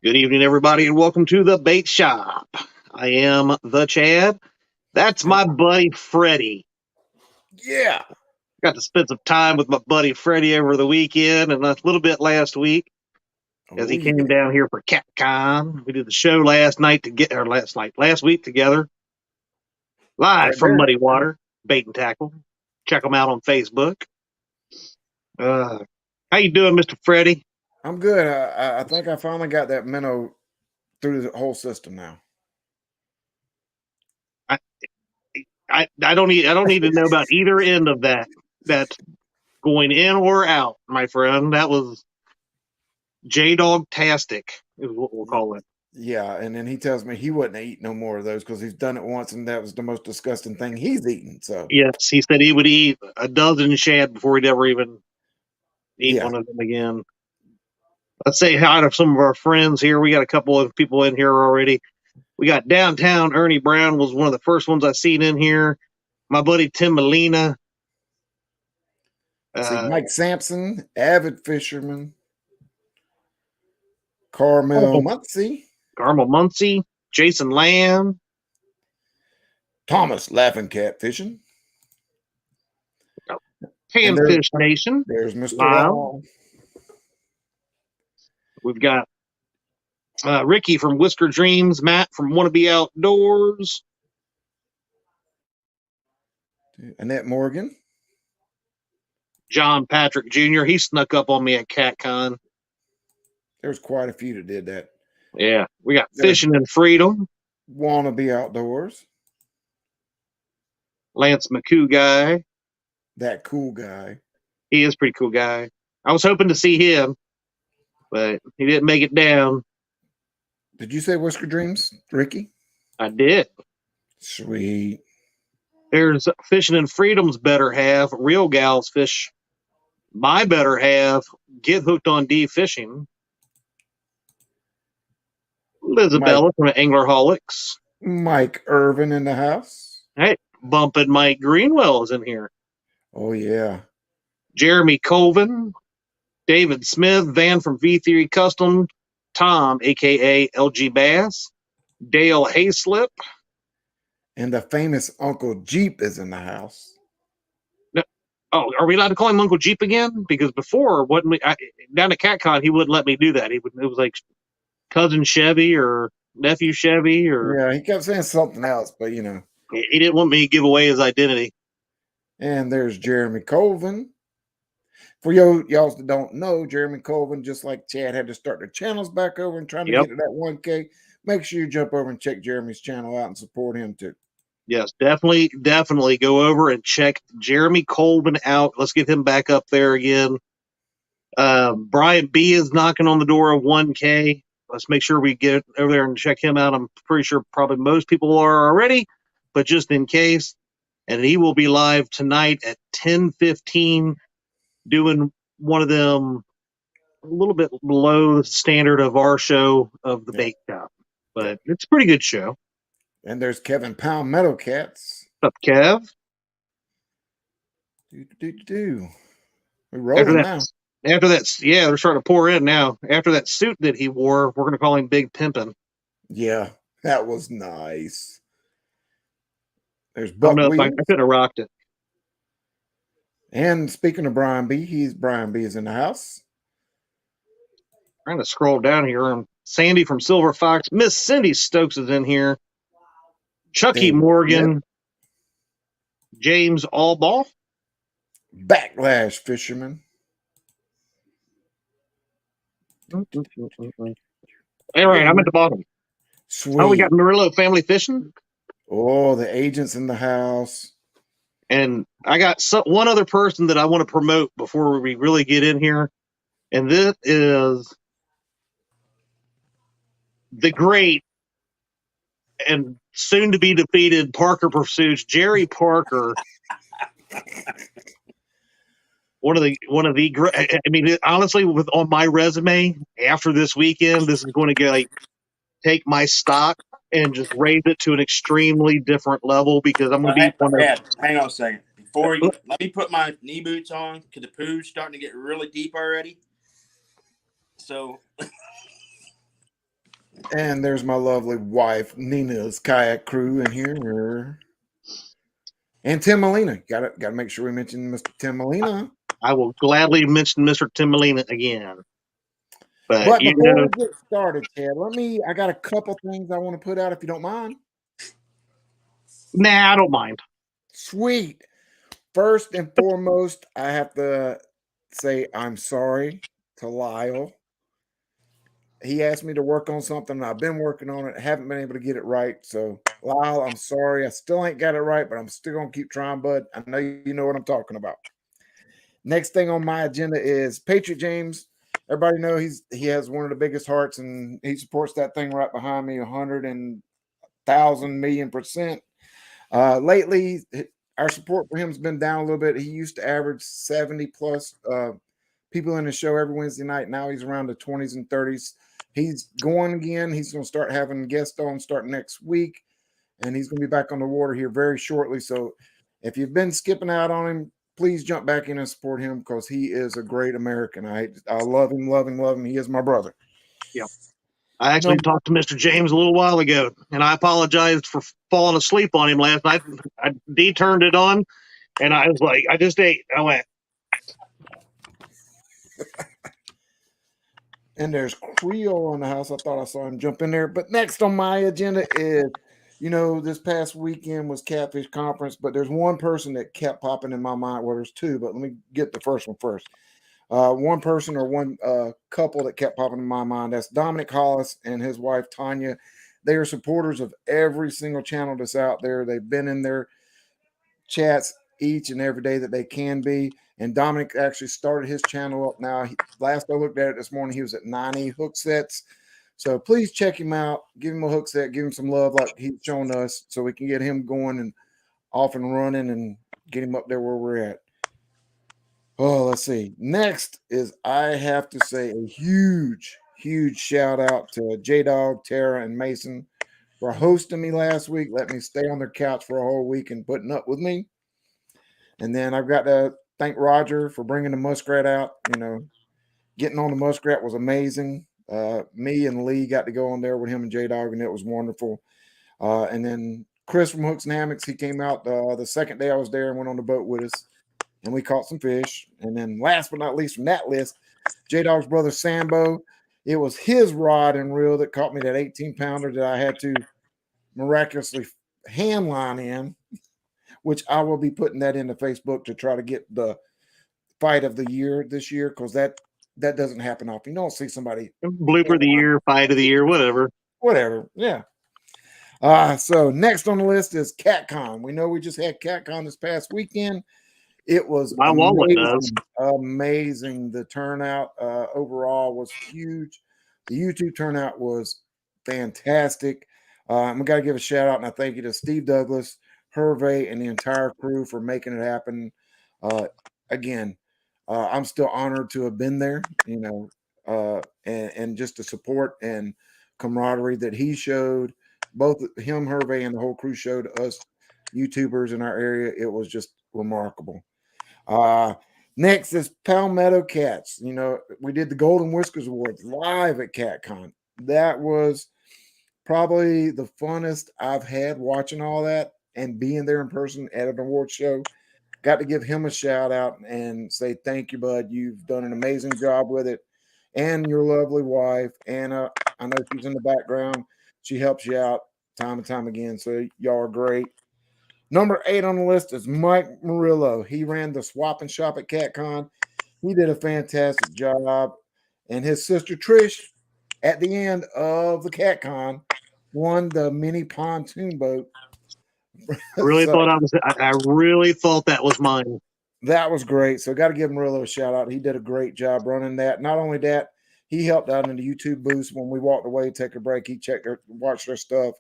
Good evening, everybody, and welcome to the bait shop. I am the Chad. That's my buddy Freddie. Yeah. Got to spend some time with my buddy Freddie over the weekend and a little bit last week as he came down here for CatCon. We did the show last week together, live from Muddy Water Bait and Tackle. Check them out on Facebook. How you doing, Mr. Freddie? I'm good. I think I finally got that minnow through the whole system now. I don't need to know about either end of that. That's going in or out, my friend. That was J-Dog-tastic is what we'll call it. Yeah, and then he tells me he wouldn't eat no more of those because he's done it once, and that was the most disgusting thing he's eaten. So yes, he said he would eat a dozen shad before he'd ever even eat one of them again. Let's say hi to some of our friends here. We got a couple of people in here already. We got downtown Ernie Brown was one of the first ones I seen in here. My buddy Tim Molina. Mike Sampson, avid fisherman. Carmel Muncie, Jason Lamb, Thomas Laughing Cat Fishing, Panfish Nation. There's Mr. Wow. We've got Ricky from Whisker Dreams, Matt from Wanna Be Outdoors, Annette Morgan, John Patrick Jr. He snuck up on me at CatCon. There's quite a few that did that. Yeah, we got Fishing and Freedom, Wanna Be Outdoors, Lance McCoo guy. That cool guy. He is a pretty cool guy. I was hoping to see him, but he didn't make it down. Did you say Whisker Dreams, Ricky? I did. Sweet. There's Fishing and Freedom's better half, Real Gals Fish. My better half, Get Hooked on D Fishing. Lizabella from Anglerholics. Mike Irvin in the house. Hey, Bumpin' Mike Greenwell is in here. Oh, yeah. Jeremy Colvin, David Smith, Van from V Theory Custom, Tom, a.k.a. LG Bass, Dale Hayslip. And the famous Uncle Jeep is in the house. Oh, are we allowed to call him Uncle Jeep again? Because before, down at CatCon, he wouldn't let me do that. It was like cousin Chevy or nephew Chevy or yeah, he kept saying something else, but you know, he didn't want me to give away his identity. And there's Jeremy Colvin. For y'all that don't know, Jeremy Colvin, just like Chad, had to start their channels back over and trying to get to that 1K. Make sure you jump over and check Jeremy's channel out and support him too. Yes, definitely go over and check Jeremy Colvin out. Let's get him back up there again. Brian B is knocking on the door of 1K. Let's make sure we get over there and check him out. I'm pretty sure probably most people are already, but just in case. And he will be live tonight at 10:15 doing one of them a little bit below the standard of our show of the bait shop. But it's a pretty good show. And there's Kevin Pound Meadow Cats. What's up, Kev? We're rolling now. After that, yeah, they're starting to pour in now. After that suit that he wore, we're going to call him Big Pimpin'. Yeah, that was nice. There's Buck I could have rocked it. And speaking of Brian B, Brian B is in the house. Trying to scroll down here. And Sandy from Silver Fox. Miss Cindy Stokes is in here. Chucky Morgan. James Allball. Backlash Fisherman. All right, I'm at the bottom. Sweet. Oh, we got Murillo Family Fishing. Oh, the agent's in the house. And I got one other person that I want to promote before we really get in here. And this is the great and soon to be defeated Parker Pursuits, Jerry Parker. One of the great. I mean, honestly, on my resume after this weekend, this is going to get take my stock and just raise it to an extremely different level because I'm going to be one of. Hang on a second. Before you, let me put my knee boots on because the poo's starting to get really deep already. So And there's my lovely wife, Nina's kayak crew in here. And Tim Molina. Got to make sure we mention Mr. Tim Molina. I will gladly mention Mr. Tim Molina again. But before we get started, Ted, I got a couple things I want to put out if you don't mind. Nah, I don't mind. Sweet. First and foremost, I have to say I'm sorry to Lyle. He asked me to work on something. I've been working on it. I haven't been able to get it right. So, Lyle, I'm sorry. I still ain't got it right, but I'm still going to keep trying, bud. I know you know what I'm talking about. Next thing on my agenda is Patriot James. Everybody know he has one of the biggest hearts, and he supports that thing right behind me 100,000,000,000%. Lately, our support for him has been down a little bit. He used to average 70 plus people in the show every Wednesday night. Now he's around the 20s and 30s. He's going again. He's going to start having guests on starting next week, and he's going to be back on the water here very shortly. So if you've been skipping out on him, please jump back in and support him because he is a great American. I love him, love him, love him. He is my brother. Yep. I actually talked to Mr. James a little while ago, and I apologized for falling asleep on him last night. D turned it on, and I was like, I just ate. I went. And there's Creole in the house. I thought I saw him jump in there. But next on my agenda is, this past weekend was Catfish Conference, but there's one person that kept popping in my mind. Well, there's two, but let me get the first one first. One person or one couple that kept popping in my mind. That's Dominic Hollis and his wife, Tanya. They are supporters of every single channel that's out there. They've been in their chats each and every day that they can be. And Dominic actually started his channel up now. Last I looked at it this morning, he was at 90 hook sets. So please check him out. Give him a hook set. Give him some love like he's shown us so we can get him going and off and running and get him up there where we're at. Oh, let's see. Next is I have to say a huge, huge shout out to J-Dog, Tara, and Mason for hosting me last week. Let me stay on their couch for a whole week and putting up with me. And then I've got to thank Roger for bringing the muskrat out. Getting on the muskrat was amazing. Me and Lee got to go on there with him and J-Dog, and it was wonderful. And then Chris from Hooks and Hammocks, he came out the second day I was there and went on the boat with us, and we caught some fish. And then last but not least from that list, J-Dog's brother Sambo. It was his rod and reel that caught me that 18-pounder that I had to miraculously hand line in, which I will be putting that into Facebook to try to get the fight of the year this year, because that doesn't happen often. You don't see somebody Blooper of the year, fight of the year, whatever. Yeah. So next on the list is CatCon. We know we just had CatCon this past weekend. It was amazing. The turnout overall was huge. The YouTube turnout was fantastic. We got to give a shout out and a thank you to Steve Douglas, Hervé, and the entire crew for making it happen. Again, I'm still honored to have been there, and just the support and camaraderie that he showed, both him, Hervé, and the whole crew showed us YouTubers in our area. It was just remarkable. Next is Palmetto Cats. We did the Golden Whiskers Awards live at CatCon. That was probably the funnest I've had watching all that and being there in person at an award show. Got to give him a shout out and say thank you, bud. You've done an amazing job with it. And your lovely wife, Anna. I know she's in the background. She helps you out time and time again. So y'all are great. Number 8 on the list is Mike Murillo. He ran the swap and shop at CatCon. He did a fantastic job. And his sister Trish, at the end of the CatCon, won the mini pontoon boat. I really thought that was mine. That was great. So got to give Murillo a shout out. He did a great job running that. Not only that, he helped out in the YouTube booth when we walked away, take a break. He watched their stuff,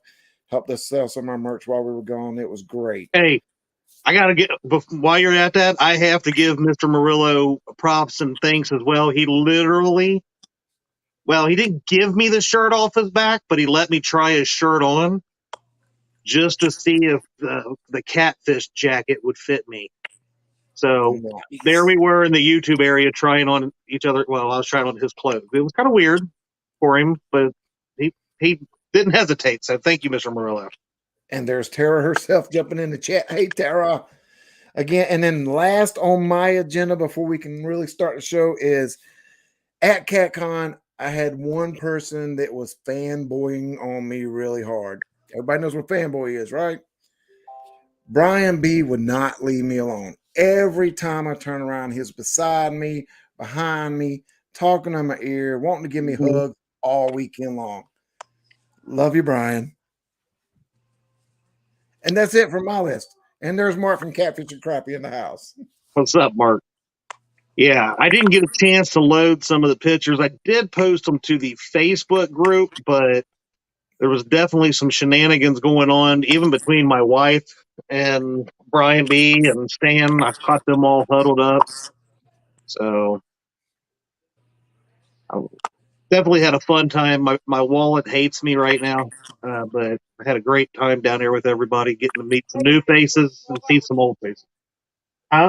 helped us sell some of our merch while we were gone. It was great. Hey, I got to while you're at that, I have to give Mr. Murillo props and thanks as well. He literally, he didn't give me the shirt off his back, but he let me try his shirt on just to see if the catfish jacket would fit me. So there we were in the YouTube area trying on each other. Well, I was trying on his clothes. It was kind of weird for him, but he he didn't hesitate. So thank you, Mr. Murillo. And there's Tara herself jumping in the chat. Hey, Tara. Again, and then last on my agenda before we can really start the show is at CatCon, I had one person that was fanboying on me really hard. Everybody knows what fanboy is, right? Brian B would not leave me alone. Every time I turn around, he was beside me, behind me, talking in my ear, wanting to give me hugs all weekend long. Love you, Brian. And that's it for my list. And there's Mark from Catfish and Crappie in the house. What's up, Mark? Yeah, I didn't get a chance to load some of the pictures. I did post them to the Facebook group, but there was definitely some shenanigans going on, even between my wife and Brian B. and Stan. I caught them all huddled up. So I definitely had a fun time. My wallet hates me right now, but I had a great time down there with everybody, getting to meet some new faces and see some old faces.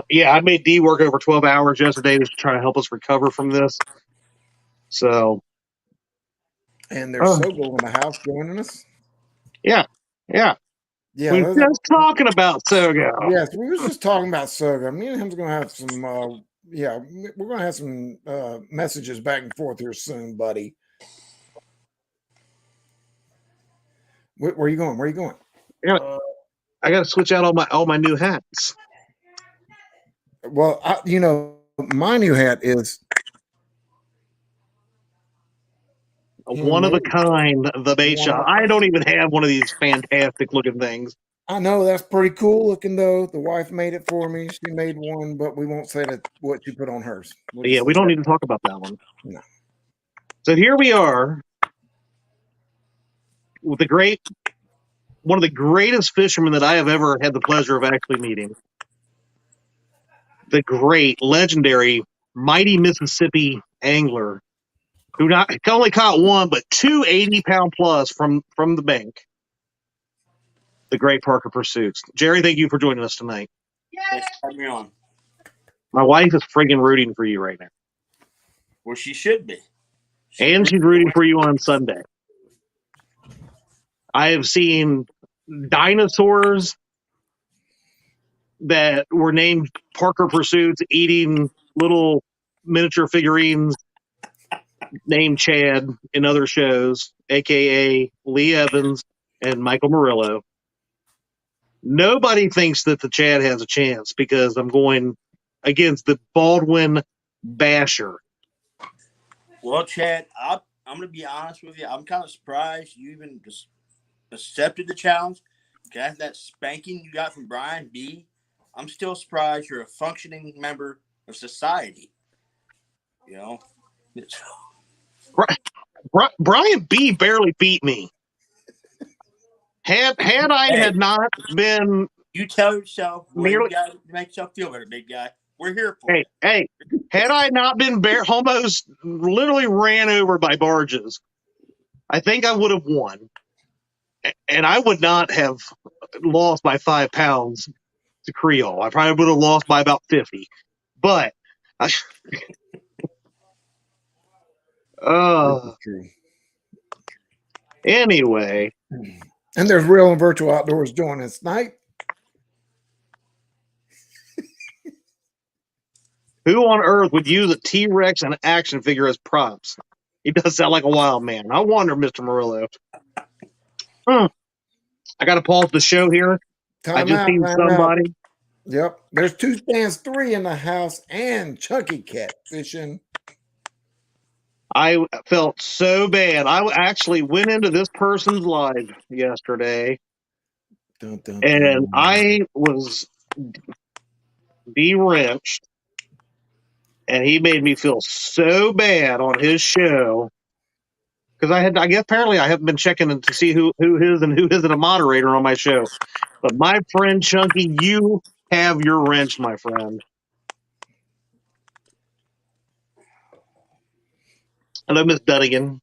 Yeah, I made D work over 12 hours yesterday to try to help us recover from this. So, and there's Sogo in the house joining us. Yeah. We were just talking about Sogo. Yes, we was just talking about Sogo. Me and him's gonna have some. We're gonna have some messages back and forth here soon, buddy. Where are you going? Where are you going? I got to switch out all my new hats. Well, my new hat is one of a kind, the bait shop. I don't even have one of these fantastic looking things. I know that's pretty cool looking though. The wife made it for me. She made one, but we won't say what she put on hers. We don't need to talk about that one. No. So here we are with one of the greatest fishermen that I have ever had the pleasure of actually meeting. The great, legendary, mighty Mississippi angler who only caught one, but 2 80-pound plus from the bank. The great Parker Pursuits. Jerry, thank you for joining us tonight. Thanks for having me on. My wife is friggin' rooting for you right now. Well, she should be. She's rooting for you on Sunday. I have seen dinosaurs that were named Parker Pursuits eating little miniature figurines named Chad in other shows, a.k.a. Lee Evans and Michael Murillo. Nobody thinks that the Chad has a chance because I'm going against the Baldwin Basher. Well, Chad, I'm going to be honest with you. I'm kind of surprised you even just accepted the challenge. After that spanking you got from Brian B., I'm still surprised you're a functioning member of society. You know? Brian B. barely beat me. Had I not been... You tell yourself you got to make yourself feel better, big guy. We're here for you. Hey, had I not been almost literally ran over by barges, I think I would have won. And I would not have lost by 5 pounds to Creole. I probably would have lost by about 50. But anyway. And there's Real and Virtual Outdoors joining us tonight. Who on earth would use a T-Rex and an action figure as props? He does sound like a wild man. I wonder, Mr. Murillo. I got to pause the show here. I just seen somebody. Yep. There's 2 stands, 3 in the house, and Chunky Cat fishing. I felt so bad. I actually went into this person's live yesterday, and I was de-wrenched, and he made me feel so bad on his show because I guess apparently I haven't been checking to see who is and who isn't a moderator on my show. But my friend Chunky, you have your wrench, my friend. Hello, Miss Dunnigan.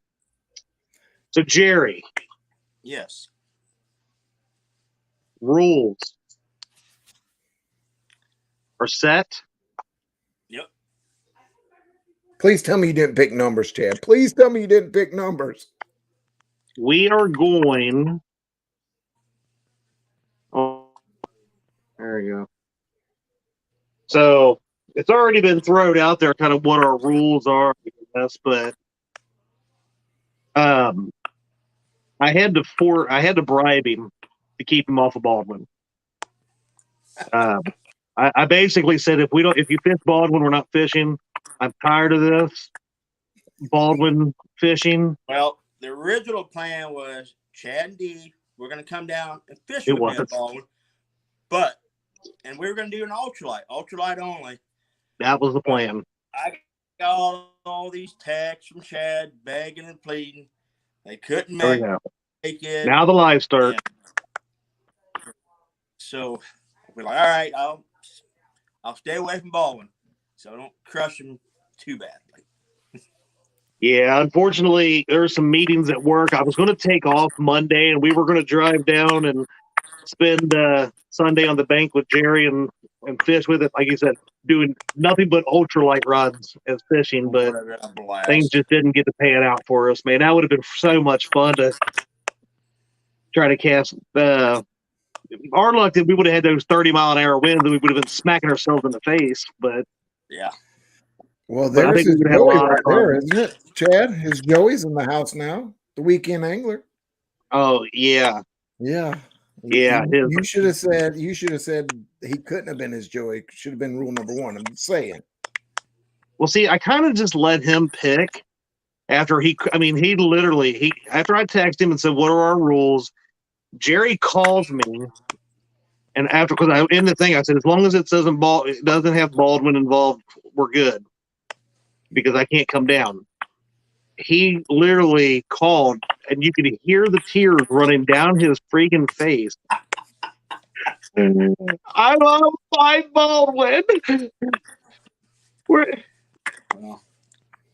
So, Jerry. Yes. Rules are set. Yep. Please tell me you didn't pick numbers, Chad. Please tell me you didn't pick numbers. we are going. Oh, there you go. So it's already been thrown out there, kind of what our rules are, I guess, but I had to bribe him to keep him off of Baldwin. I basically said if you fish Baldwin, we're not fishing. I'm tired of this Baldwin fishing. Well, the original plan was Chad and Dee were going to come down and fish It with me was. at Baldwin, and we were going to do an ultralight only. That was the plan. I got all these texts from Chad begging and pleading. They couldn't make it. Now the live start. So we're like, all right, I'll stay away from Baldwin, so I don't crush him too badly. Yeah, unfortunately, there were some meetings at work. I was going to take off Monday, and we were going to drive down and spend Sunday on the bank with Jerry and fish with it. Like you said, doing nothing but ultralight rods as fishing, but things just didn't get to pay it out for us, man. That would have been so much fun to try to cast. Our luck that we would have had those 30-mile-an-hour winds, and we would have been smacking ourselves in the face. But yeah. Well, there's his Joey right there, isn't it, Chad? His Joey's in the house now. The weekend angler. Oh yeah, yeah. You should have said he couldn't have been his Joey. Should have been rule number one. I'm just saying. Well, see, I kind of just let him pick after he literally after I texted him and said, "What are our rules?" Jerry calls me, and because I in the thing I said, as long as it doesn't have Baldwin involved, we're good because I can't come down. He literally called, and you could hear the tears running down his freaking face. I love my Baldwin.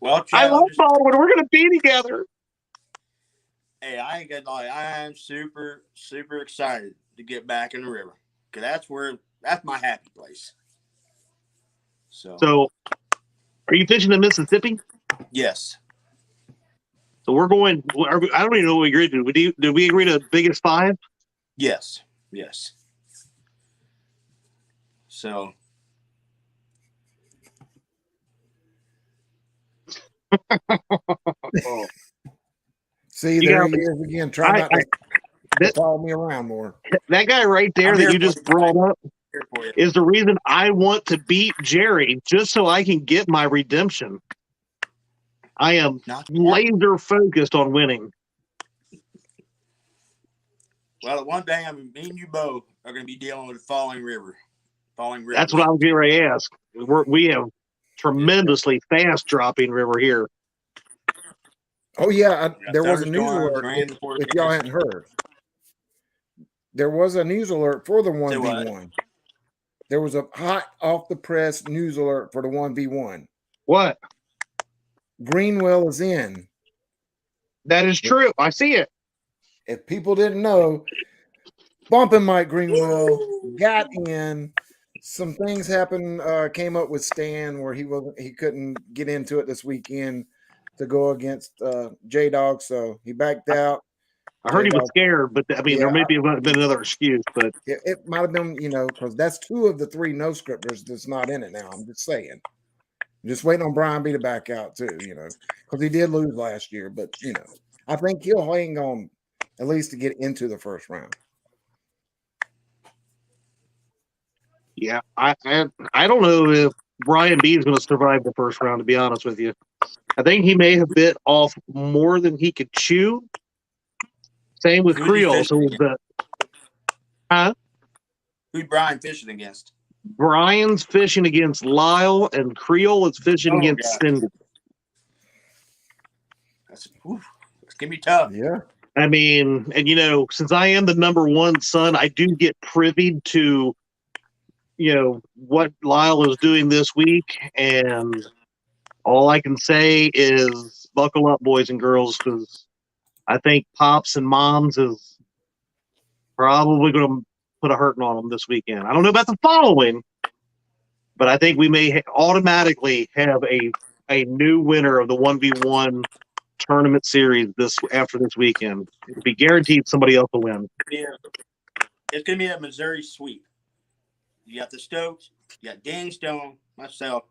Well, Chad, I love Baldwin. We're gonna be together. Hey, I ain't gonna lie. I am super, super excited to get back in the river because that's my happy place. So, are you fishing in Mississippi? Yes. So we're going. I don't even know what we agreed to. Did we agree to biggest 5? Yes. So. See, there he is again. Try not to follow me around more. That guy right there that you just brought up is the reason I want to beat Jerry, just so I can get my redemption. I am laser focused on winning. Well, one day, me and you both are going to be dealing with falling river. That's what I was getting ready to ask. We have tremendously fast dropping river here. Oh yeah, there was a news alert. If y'all hadn't heard, there was a news alert for the 1v1. There was a hot off the press news alert for the 1v1. What? Greenwell is in. That is true. I see it. If people didn't know, Bumping Mike Greenwell got in. Some things happened. Came up with Stan where he couldn't get into it this weekend to go against J-Dog, so he backed out. I heard he was scared, but there maybe have been another excuse, but it might have been, because that's 2 of the 3 no scripters that's not in it now. I'm just saying. Just waiting on Brian B to back out too, because he did lose last year, but I think he'll hang on at least to get into the first round. Yeah, I don't know if Brian B is going to survive the first round, to be honest with you. I think he may have bit off more than he could chew. Same with Creole. So who's Brian fishing against? Brian's fishing against Lyle, and Creole is fishing against Cindy. It's going to be tough. Yeah. I mean, and since I am the number 1 son, I do get privy to, what Lyle is doing this week, and all I can say is buckle up, boys and girls, because I think Pops and Moms is probably going to put a hurting on them this weekend. I don't know about the following, but I think we may automatically have a new winner of the 1v1 tournament series after this weekend. It'll be guaranteed somebody else will win. It's going to be a Missouri sweep. You got the Stokes, you got Danny Stone, myself.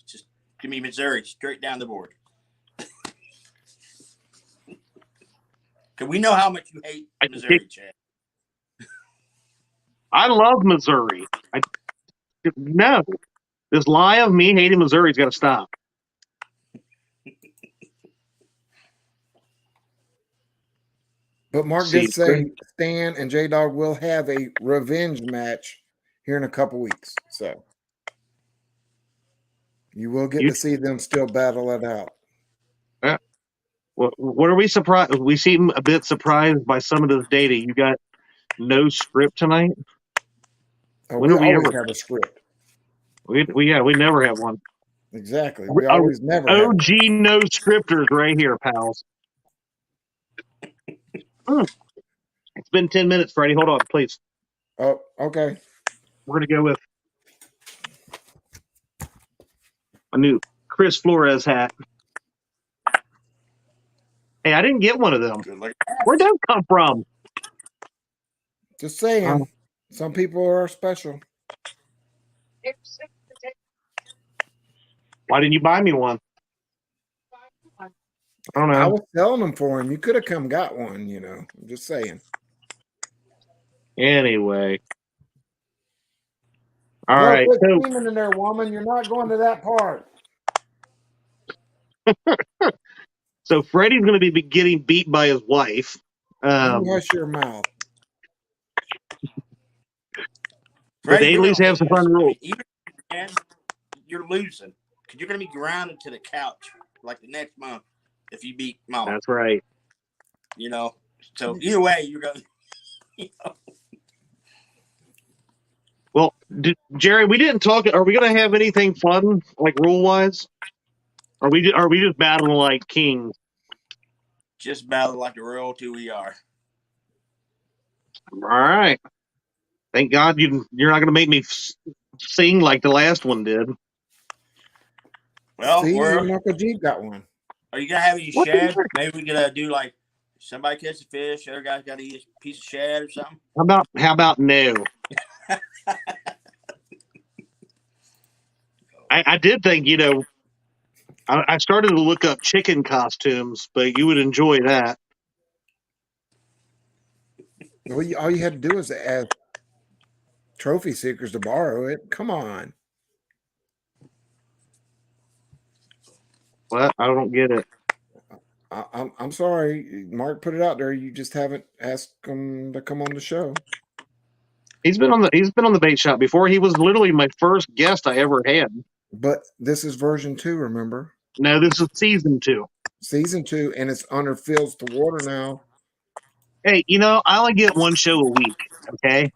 It's just going to be Missouri straight down the board. Because we know how much you hate Missouri, Chad. I love Missouri. No. This lie of me hating Missouri's got to stop. But Mark did say Stan and J-Dog will have a revenge match here in a couple weeks. So you will get to see them still battle it out. Yeah. What are we surprised? We seem a bit surprised by some of this data. You got no script tonight? Oh, we always have a script. We never have one. Exactly. We always never have OG one. no scripters right here, pals. It's been 10 minutes, Freddie. Hold on, please. Oh, okay. We're going to go with a new Chris Flores hat. Hey, I didn't get one of them. Where'd those come from? Just saying. Some people are special. Why didn't you buy me one? I don't know. I was selling them for him. You could have come got one, you know. I'm just saying. Anyway. All right. Quit screaming in there, woman. You're not going to that part. So Freddie's going to be getting beat by his wife. Hush your mouth. But they at least have some fun rules. You're losing because you're going to be grounded to the couch like the next month if you beat Mama. That's right. You know, so either way, you're going. You know. Well, Jerry, we didn't talk. Are we going to have anything fun, like rule wise? Are we just battling like kings? Just battle like the royalty we are. All right. Thank God you're not going to make me sing like the last one did. Well, Uncle G got one. Are you gonna have any shad? Maybe we could do like somebody catch a fish, other guy's got to eat a piece of shad or something. How about no? I did think, you know, I started to look up chicken costumes, but you would enjoy that. Well, all you had to do is ask trophy seekers to borrow it. Come on. What? I don't get it. I'm sorry. Mark put it out there. You just haven't asked him to come on the show. He's been on the bait shop before. He was literally my first guest I ever had. But this is version 2, remember? No, this is season 2. Season 2, and it's under Fields to Water now. Hey, you know, I only get one show a week, okay?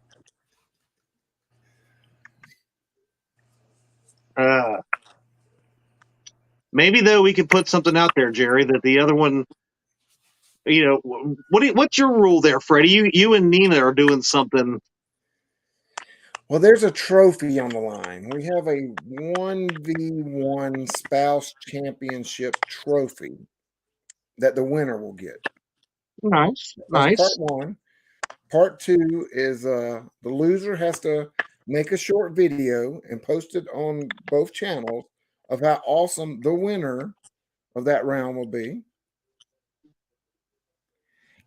Maybe though we could put something out there, Jerry, that the other one, you know, what's your rule there, Freddie? You and Nina are doing something. Well, there's a trophy on the line. We have a 1v1 spouse championship trophy that the winner will get. Nice. That's part 1. Part 2 is the loser has to make a short video and post it on both channels of how awesome the winner of that round will be.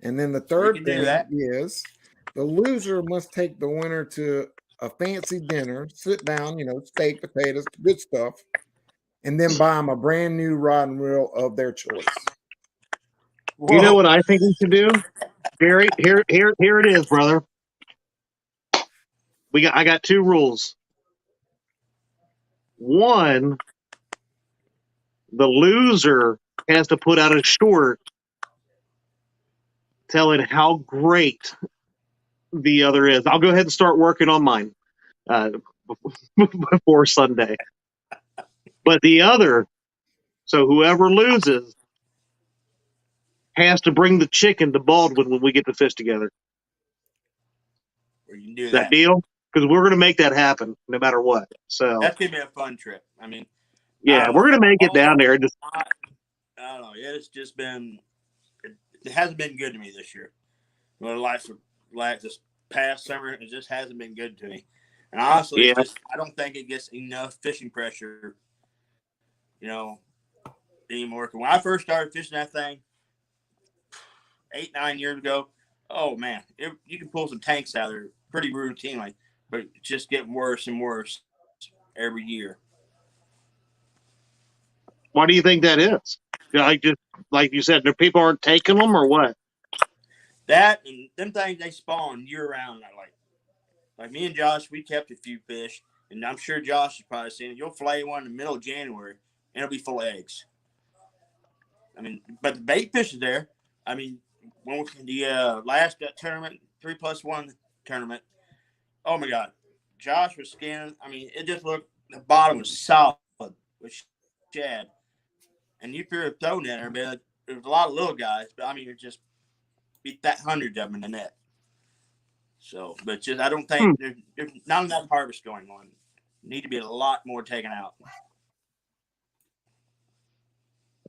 And then the third thing is the loser must take the winner to a fancy dinner, sit down, you know, steak, potatoes, good stuff, and then buy them a brand new rod and reel of their choice. You know what I think we should do, Jerry? Here it is, brother. I got 2 rules. 1, the loser has to put out a short telling how great the other is. I'll go ahead and start working on mine before Sunday. But the other, so whoever loses has to bring the chicken to Baldwin when we get to fish together. We can do that deal? Because we're going to make that happen no matter what. So that's going to be a fun trip. I mean, yeah, we're going to make it down there. Just I don't know. It's just been it hasn't been good to me this year. Well, like this past summer, it just hasn't been good to me. And honestly, Yeah. I don't think it gets enough fishing pressure, anymore. When I first started fishing that thing 8-9 years ago, oh man, you can pull some tanks out of there pretty routinely, but it's just getting worse and worse every year. Why do you think that is? Just like you said, the people aren't taking them, or what? That and them things, they spawn year round. Like me and Josh, we kept a few fish, and I'm sure Josh has probably seen it. You'll fillet one in the middle of January, and it'll be full of eggs. I mean, but the bait fish is there. I mean, when the last tournament, 3+1 tournament, oh my God, Josh was scanning. I mean, it just looked, the bottom was solid with shad. And you could have thrown in there, but there was a lot of little guys, but I mean, it just beat that hundreds of them in the net. So, but just, I don't think there's not enough harvest going on. Need to be a lot more taken out.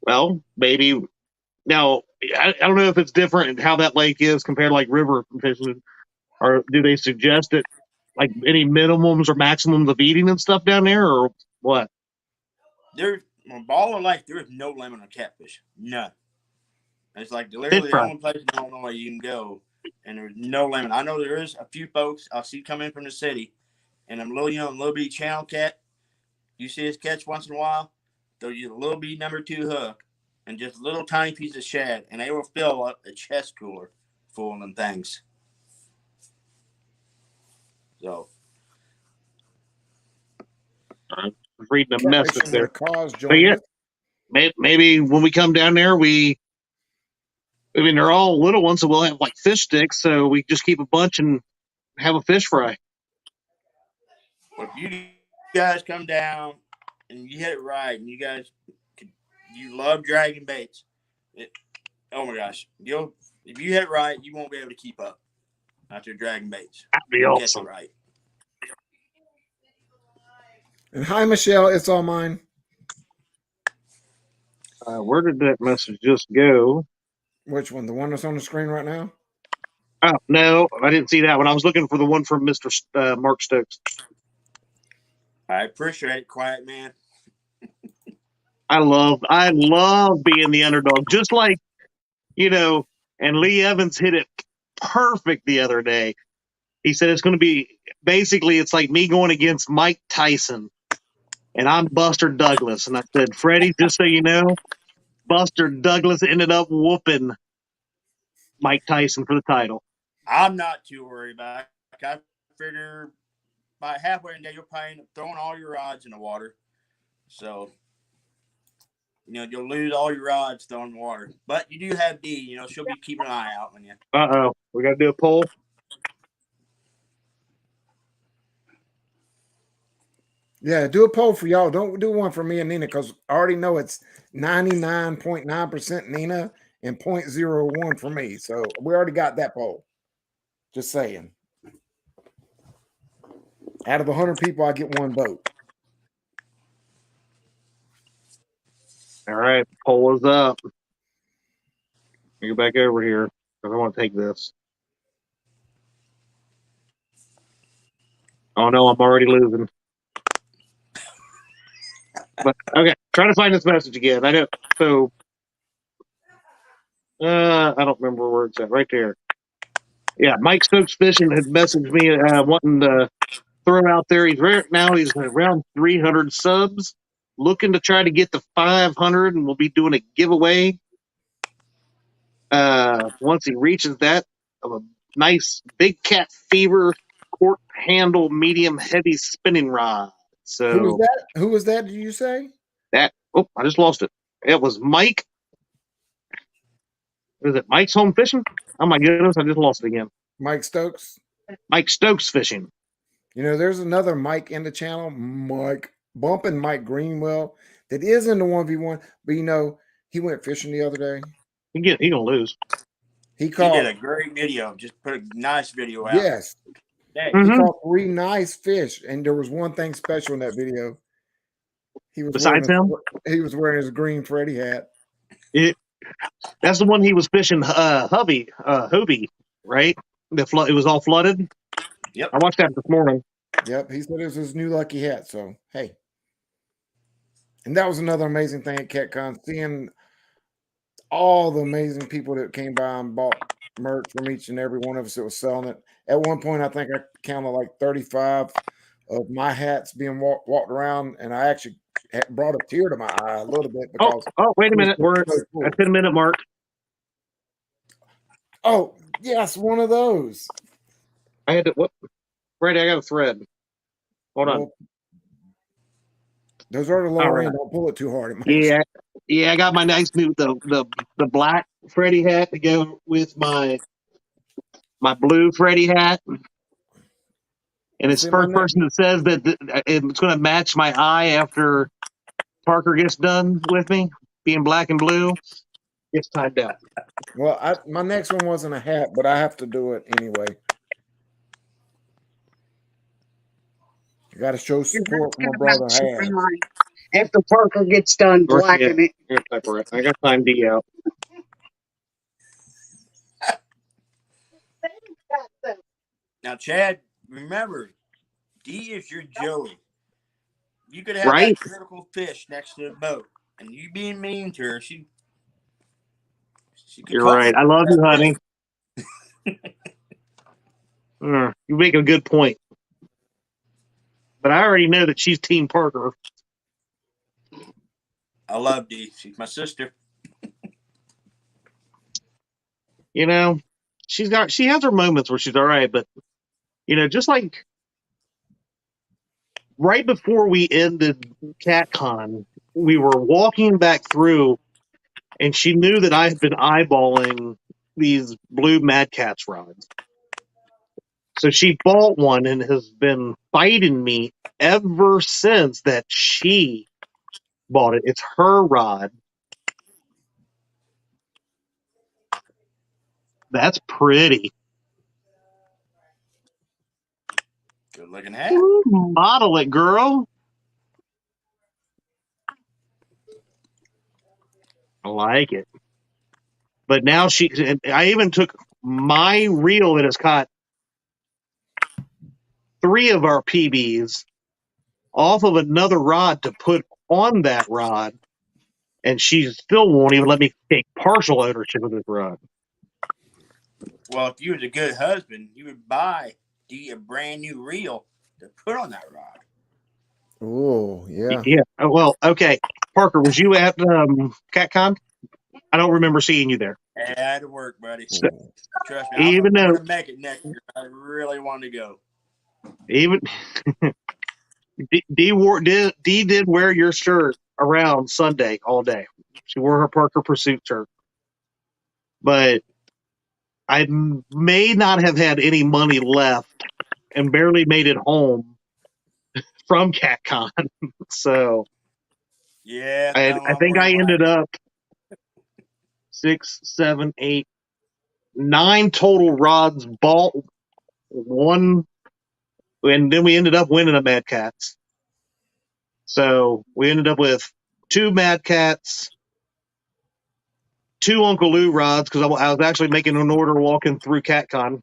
Well, maybe now I don't know if it's different in how that lake is compared to like river fishing, or do they suggest it like any minimums or maximums of eating and stuff down there, or what? There's on Baller Lake, there is no limit on catfish. None. It's like Fish literally the fry. only place in Illinois you can go, and there's no limit. I know there is a few folks I'll see come in from the city, and I'm little bitty channel cat. You see his catch once in a while, they'll use a little bitty number 2 hook and just a little tiny piece of shad, and they will fill up a chest cooler full of them things. So, I'm reading a message there. Cause But yeah, maybe when we come down there, I mean, they're all little ones, so we'll have like fish sticks. So we just keep a bunch and have a fish fry. if you guys come down and you hit it right, and you love dragging baits, oh my gosh, if you hit it right, you won't be able to keep up out there dragging baits. That'd be awesome. Get it right. And hi, Michelle. It's all mine. Where did that message just go? Which one? The one that's on the screen right now? Oh, no, I didn't see that one. I was looking for the one from Mr. Mark Stokes. I appreciate it, quiet man. I love being the underdog. Just like, and Lee Evans hit it perfect the other day. He said it's going to be, basically, it's like me going against Mike Tyson, and I'm Buster Douglas. And I said, Freddie, just so you know, Buster Douglas ended up whooping Mike Tyson for the title. I'm not too worried about it. I figure by halfway in the day, you'll probably end up throwing all your rods in the water. So, you'll lose all your rods throwing in the water. But you do have Dee. She'll be keeping an eye out on you. Uh-oh. We got to do a poll. Yeah, do a poll for y'all. Don't do one for me and Nina, because I already know it's 99.9% Nina and 0.01 for me. So we already got that poll. Just saying. Out of 100 people, I get one vote. All right, poll is up. Go back over here because I want to take this. Oh no, I'm already losing. But okay, trying to find this message again. I know. So, I don't remember where it's at. Right there. Yeah, Mike Stokes Fishing had messaged me wanting to throw out there. He's around 300 subs, looking to try to get to 500, and we'll be doing a giveaway. Once he reaches that, of a nice Big Cat Fever quart handle medium heavy spinning rod. So who was that? Who was that? Did you say that? Oh, I just lost it. It was Mike. Is it Mike's Home Fishing? Oh my goodness, I just lost it again. Mike Stokes? Mike Stokes Fishing. There's another Mike in the channel, Mike Bumping Mike Greenwell, that is in the 1v1, but he went fishing the other day. He gonna lose. He did a great video. Just put a nice video out. Yes. Mm-hmm. He caught 3 nice fish, and there was one thing special in that video. He was Besides him? He was wearing his green Freddy hat. That's the one he was fishing. Hobie, right? It was all flooded. Yep. I watched that this morning. Yep, he said it was his new lucky hat. So hey, and that was another amazing thing at CatCon, seeing all the amazing people that came by and bought merch from each and every one of us that was selling it. At one point, I think I counted like 35 of my hats being walked around, and I actually brought a tear to my eye a little bit because. Wait a minute. We're at a 10-minute mark. Oh, yes, one of those. I had to. What? Brady, I got a thread. Hold on. Those are the lower end. Don't pull it too hard. Yeah. I got my nice new the black Freddy hat to go with my blue Freddy hat, and it's the first person that says that it's going to match my eye after Parker gets done with me being black and blue. It's timed out. Well, my next one wasn't a hat, but I have to do it anyway. I got to show support for my brother. After Parker gets done blacking it. I got time D out. Now, Chad, remember, D is your Joey. You could have that critical fish next to the boat, and you being mean to her, she You're right. I love you, honey. You make a good point. But I already know that she's Team Parker. I love Dee. She's my sister. You know, she has her moments where she's all right, but just like right before we ended CatCon, we were walking back through, and she knew that I had been eyeballing these blue Mad Cats rods. So she bought one and has been fighting me ever since that she bought it. It's her rod. That's pretty. Good looking hat. Ooh, model it, girl. I like it. But now I even took my reel that has caught 3 of our PBs off of another rod to put on that rod, and she still won't even let me take partial ownership of this rod. Well, if you was a good husband, you would buy Dee a brand new reel to put on that rod. Oh, yeah. Yeah. Well, okay. Parker, was you at CatCon? I don't remember seeing you there. I had to work, buddy. So, trust me, I'm going to make it next year. I really want to go. Even D did wear your shirt around Sunday all day. She wore her Parker Pursuit shirt. But I may not have had any money left and barely made it home from CatCon. So yeah, I think I ended up 6, 7, 8, 9 total rods bought, one, and then we ended up winning a Mad Cats. So we ended up with 2 Mad Cats, 2 Uncle Lou rods, because I was actually making an order walking through CatCon,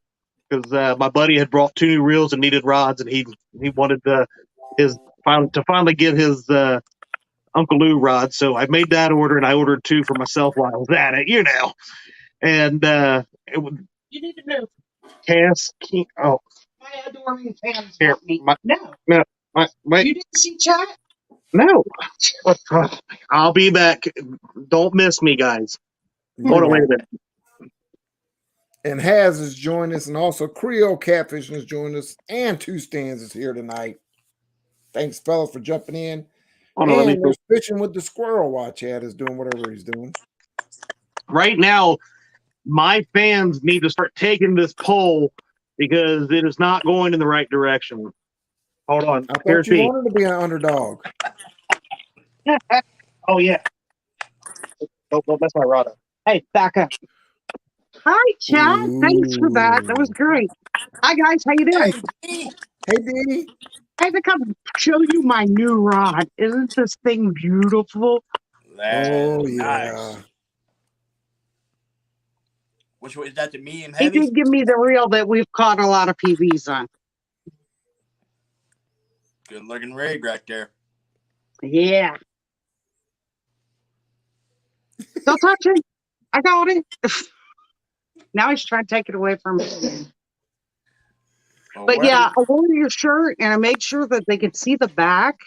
because my buddy had brought 2 new reels and needed rods, and he wanted to finally get his Uncle Lou rod. So I made that order, and I ordered 2 for myself while I was at it, And you need to know, Cass. Oh, My adoring fans here, want me. No, You didn't see chat? No. I'll be back. Don't miss me, guys. Hold on, wait a minute. And Has has joined us, and also Creole Catfishing has joined us, and 2 Stands is here tonight. Thanks, fellas, for jumping in. And there's fishing with the squirrel while Chad is doing whatever he's doing. Right now, my fans need to start taking this poll because it is not going in the right direction. Hold on. I thought you wanted to be an underdog. Oh, yeah. Oh, that's my rod. Hey, back up. Hi, Chad. Ooh. Thanks for that. That was great. Hi, guys. How you doing? Hey, Dee. I had to come show you my new rod. Isn't this thing beautiful? Oh, yeah. Which one is that? The medium He heavy? did give me the reel that we've caught a lot of PBs on. Good looking rig right there. Yeah. Don't touch it. I got it. Now he's trying to take it away from me. Well, But yeah, I wore your shirt and I made sure that they could see the back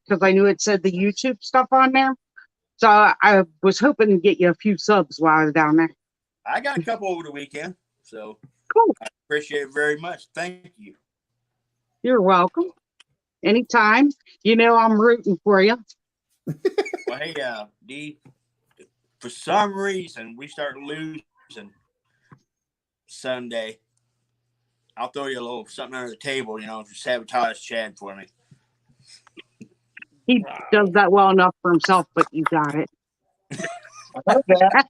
because I knew it said the YouTube stuff on there. So I was hoping to get you a few subs while I was down there. I got a couple over the weekend, so Cool. I appreciate it very much. Thank you. You're welcome. Anytime. You know I'm rooting for you. Well, hey, D, for some reason we start losing Sunday, I'll throw you a little something under the table, to sabotage Chad for me. He does that well enough for himself, but you got it. I heard that.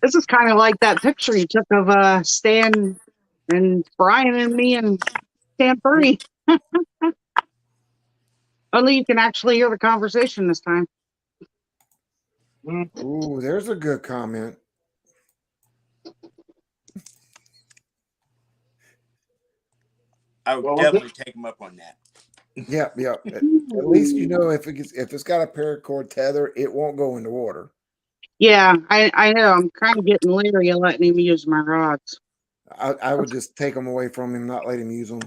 This is kind of like that picture you took of Stan and Brian and me and Stan 30. Only you can actually hear the conversation this time. Ooh, there's a good comment. I would definitely take him up on that. Yep. At least if it's got a paracord tether, it won't go into water. Yeah, I know. I'm kind of getting leery of letting him use my rods. I would just take them away from him, not let him use them.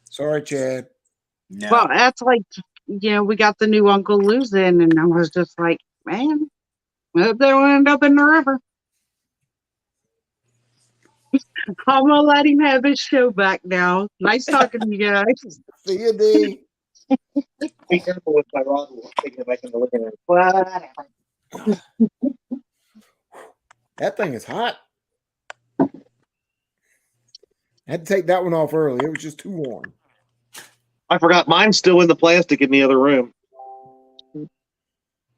Sorry, Chad. No. Well, that's like, we got the new Uncle Lou's in, and I was just like, man, I hope they don't end up in the river. I'm gonna let him have his show back now. Nice talking to you guys. See you, D. Be careful with my rod. Taking it back in the living room. Whatever. That thing is hot. I had to take that one off early. It was just too warm. I forgot mine's still in the plastic in the other room.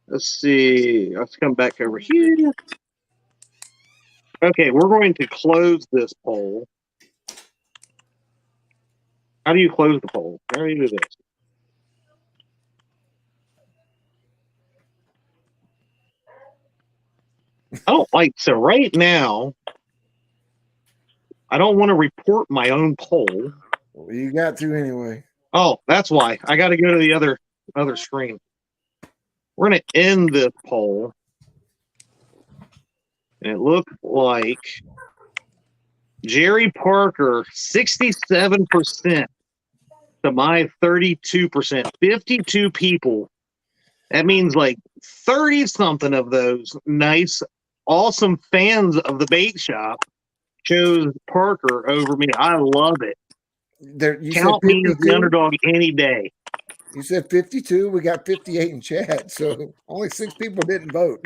Let's see. Let's come back over here. Okay, we're going to close this poll. How do you close the poll? How do you do this? So right now, I don't want to report my own poll. Well, you got to anyway. Oh, that's why. I got to go to the other screen. We're going to end this poll. And it looked like Jerry Parker, 67% to my 32%. 52 people. That means like 30-something of those nice, awesome fans of the bait shop chose Parker over me. I love it. You Count me as the underdog any day. You said 52. We got 58 in chat, so only 6 people didn't vote.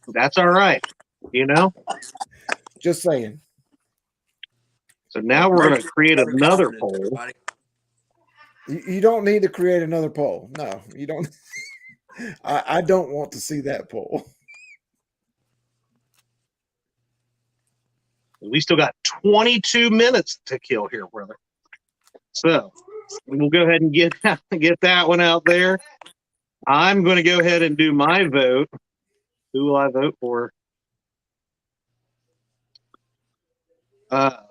That's all right. Just saying. So now we're going to create another poll. You don't need to create another poll. No, you don't. I don't want to see that poll. We still got 22 minutes to kill here, brother. So we'll go ahead and get that one out there. I'm going to go ahead and do my vote. Who will I vote for?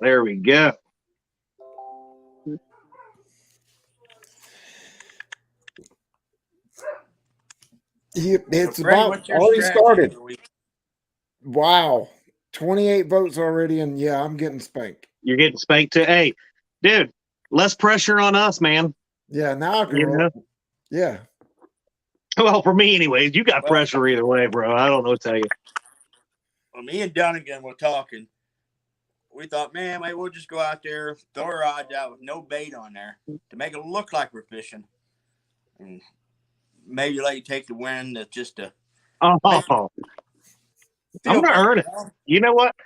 There we go. It's about already started. Wow. 28 votes already, and yeah, I'm getting spanked. You're getting spanked too. Hey, dude, less pressure on us, man. Yeah, now I can roll. Yeah. Well, for me anyways, you got pressure either way, bro. I don't know what to tell you. Well, me and Dunnigan were talking. We thought, man, maybe we'll just go out there, throw our rods out with no bait on there to make it look like we're fishing. And maybe let you take the wind that's just a... I'm going to earn it. You know what?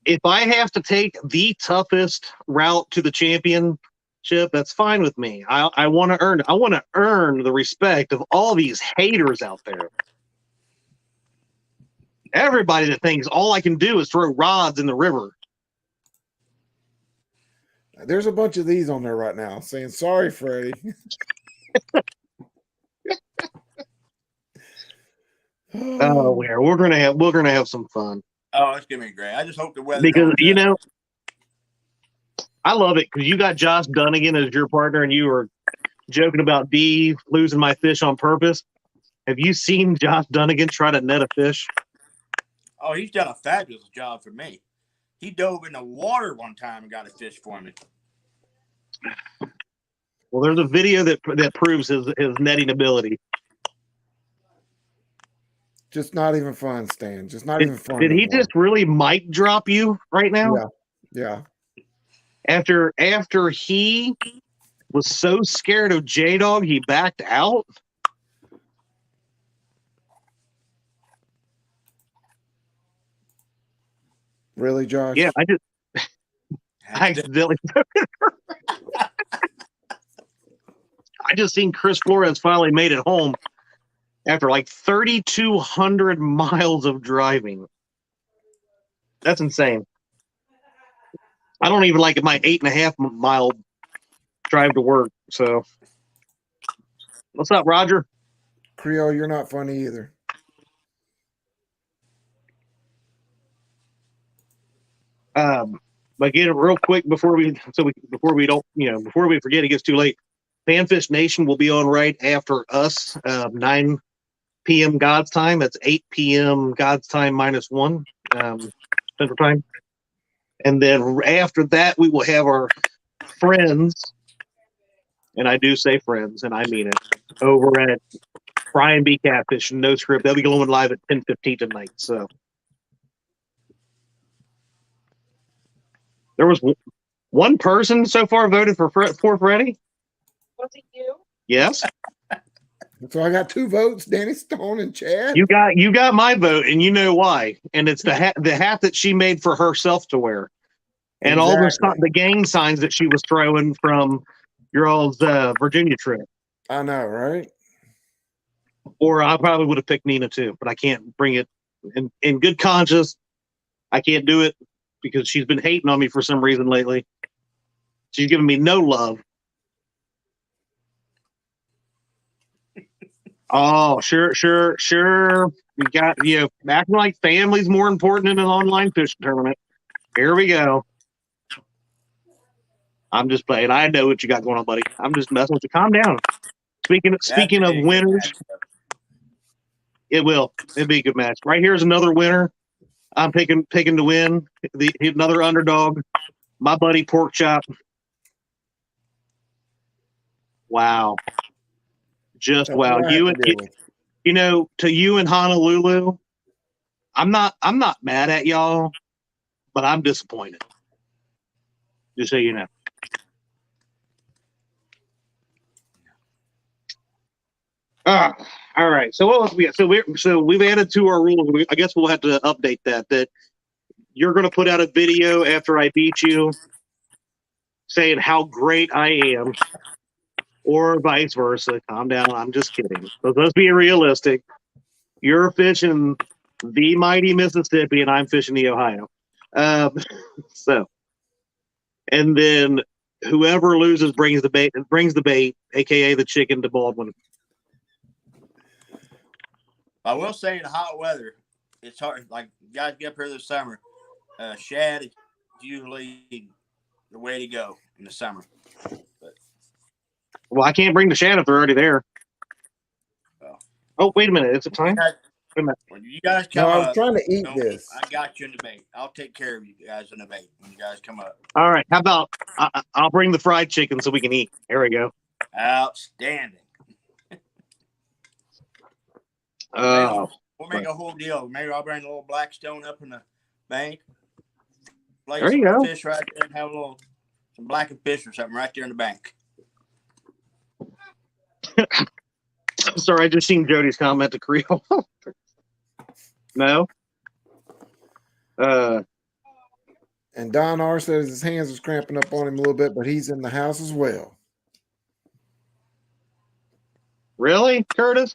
If I have to take the toughest route to the championship, that's fine with me. I want to earn it. I want to earn the respect of all these haters out there. Everybody that thinks all I can do is throw rods in the river. There's a bunch of these on there right now saying, sorry, Freddie. Oh, yeah, we're gonna have some fun Oh, it's gonna be great. I just hope the weather because don't. I love it because you got Josh Dunnigan as your partner, and you were joking about D losing my fish on purpose. Have you seen Josh Dunnigan try to net a fish? Oh, he's done a fabulous job for me. He dove in the water one time and got a fish for me. Well, there's a video that proves his netting ability. Just not even fun, Stan. Just not even fun. Did he just really mic drop you right now? Yeah. After he was so scared of J-Dog, he backed out. Really, Josh? Yeah, I accidentally. I just seen Chris Flores finally made it home after like 3,200 miles of driving. That's insane. I don't even like my 8.5 mile drive to work. So, what's up, Roger? Creole, you're not funny either. But again, real quick before we forget, it gets too late. Panfish Nation will be on right after us, 9 p.m. God's time. That's 8 p.m. God's time -1 Central Time. And then after that, we will have our friends, and I do say friends, and I mean it, over at Brian B. Catfish and No Script. They'll be going live at 10:15 tonight. So there was one person so far voted for Freddie. Was it you? Yes. So I got 2 votes, Danny Stone and Chad. You got my vote, and you know why. And it's the hat that she made for herself to wear, and all the gang signs that she was throwing from your old Virginia trip. I know, right? Or I probably would have picked Nina too, but I can't bring it in good conscience. I can't do it because she's been hating on me for some reason lately. She's giving me no love. Oh, sure. You got, acting like family's more important than an online fishing tournament. Here we go. I'm just playing. I know what you got going on, buddy. I'm just messing with you. Calm down. Speaking of winners, it'll be a good match. Right here's another winner. I'm picking to win. Another underdog. My buddy Pork Chop. Wow. Just wow. To you in Honolulu, I'm not mad at y'all, but I'm disappointed. Just so you know. All right. So what else we got? So we've added to our rules. I guess we'll have to update that you're going to put out a video after I beat you, saying how great I am, or vice versa. Calm down. I'm just kidding. So let's be realistic. You're fishing the mighty Mississippi, and I'm fishing the Ohio. So, and then whoever loses brings the bait, aka the chicken, to Baldwin. I will say in hot weather, it's hard. Like, you guys get up here this summer, shad is usually the way to go in the summer. Well, I can't bring the shad if they're already there. Oh, wait a minute. Is it time? When you guys come up, I was trying to eat this. I got you in the bait. I'll take care of you guys in the bait when you guys come up. All right. How about I'll bring the fried chicken so we can eat. There we go. Outstanding. Oh. We'll make a whole deal. Maybe I'll bring a little Blackstone up in the bank. There you go. Fish right there and have some blackened fish or something right there in the bank. Sorry, I just seen Jody's comment to Creole. No. And Don R says his hands was cramping up on him a little bit, but he's in the house as well. Really, Curtis?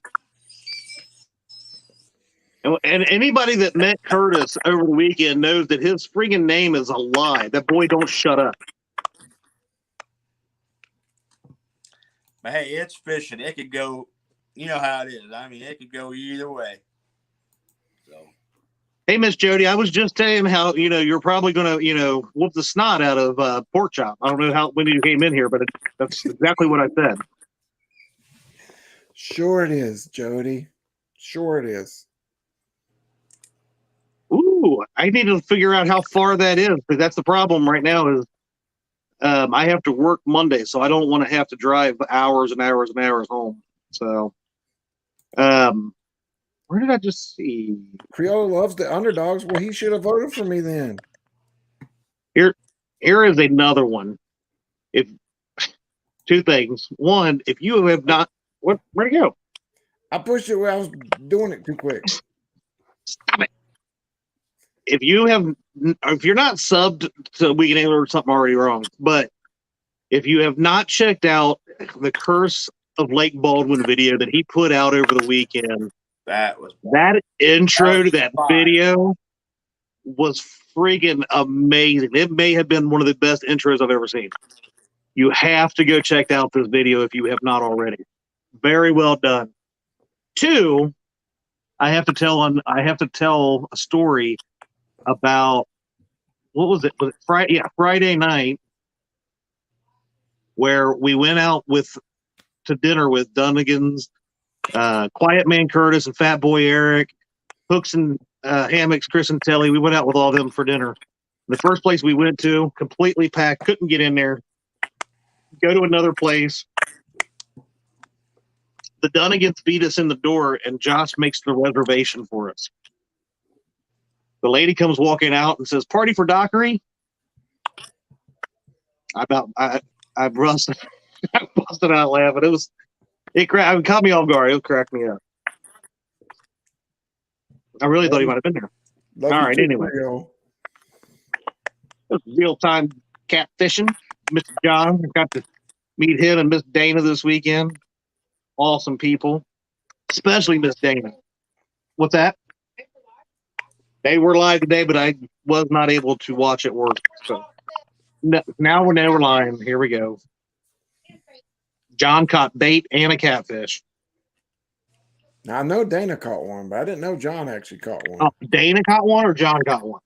And anybody that met Curtis over the weekend knows that his freaking name is a lie. That boy don't shut up. But hey, it's fishing. It could go, you know how it is. I mean, it could go either way. Hey, Miss Jody, I was just saying how, you're probably going to, whoop the snot out of Pork Chop. I don't know when you came in here, but that's exactly what I said. Sure it is, Jody. Sure it is. Ooh, I need to figure out how far that is, because that's the problem right now is I have to work Monday, so I don't want to have to drive hours and hours and hours home. So, where did I just see? Creole loves the underdogs. Well, he should have voted for me then. Here is another one. If two things. One, if you have not, where'd it go? I pushed it where I was doing it too quick. Stop it. If you're not subbed to Weekend Angler, something already wrong. But if you have not checked out the Curse of Lake Baldwin video that he put out over the weekend, that intro to that video was freaking amazing. It may have been one of the best intros I've ever seen. You have to go check out this video if you have not already. Very well done. Two, I have to tell a story about, what was it? Was it Friday? Yeah, Friday night, where we went out to dinner with Dunnigans, Quiet Man Curtis, and Fat Boy Eric, Hooks and Hammocks, Chris and Telly. We went out with all of them for dinner. The first place we went to, completely packed, couldn't get in there. Go to another place. The Dunnigans beat us in the door, and Josh makes the reservation for us. The lady comes walking out and says, "Party for Dockery." I busted out laughing. It caught me off guard. It cracked me up. I really thought he might have been there. All right, anyway. Real time catfishing. Mr. John, I got to meet him and Miss Dana this weekend. Awesome people, especially Miss Dana. What's that? They were live today, but I was not able to watch at work. So now we're never lying. Here we go. John caught bait and a catfish. Now, I know Dana caught one, but I didn't know John actually caught one. Oh, Dana caught one or John caught one?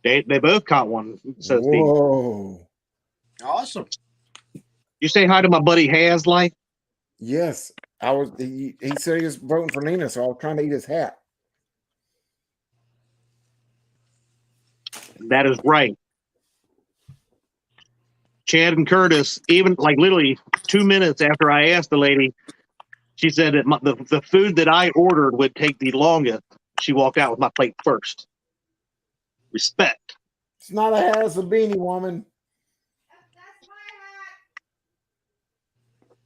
They both caught one. Says Whoa. Steve. Awesome. You say hi to my buddy Hasley? Yes. He said he was voting for Nina, so I was trying to eat his hat. That is right. Chad and Curtis, even like literally 2 minutes after I asked the lady, she said that the food that I ordered would take the longest. She walked out with my plate first. Respect. It's not a hat, it's a beanie, woman.